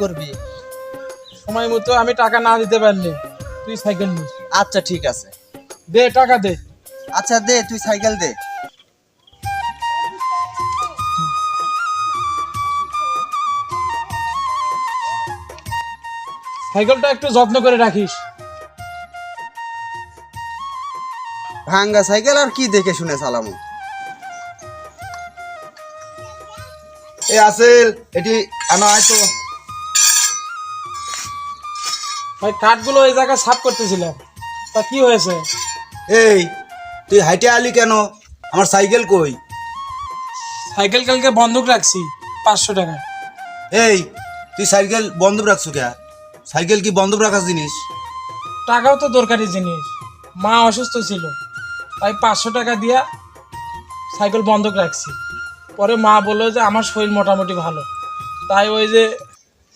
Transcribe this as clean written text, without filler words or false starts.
করবি? সময় মতো আমি টাকা না দিতে পারলে তুই সাইকেল নিস। আচ্ছা ঠিক আছে। দে টাকা দে। আচ্ছা দে, তুই সাইকেল দে। সাইকেলটা একটু যত্ন করে রাখিস। ভাঙ্গা সাইকেল আর কি দেখে শুনে চালামু? এ আসেল এটি আনা আয় তো। ভাই কাঠগুলো ওই জায়গায় সাফ করতেছিলাম, তা কি হয়েছে? এই তুই হাইটে আলি কেন? আমার সাইকেল কই? সাইকেল কালকে বন্ধক রাখছি 500 টাকা। এই তুই সাইকেল বন্ধক রাখছো কে? সাইকেল কি বন্ধক রাখার জিনিস? টাকাও তো দরকারি জিনিস, মা অসুস্থ ছিল তাই 500 টাকা দিয়া সাইকেল বন্ধক রাখছি। পরে মা বললো যে আমার শরীর মোটামুটি ভালো, তাই ওই যে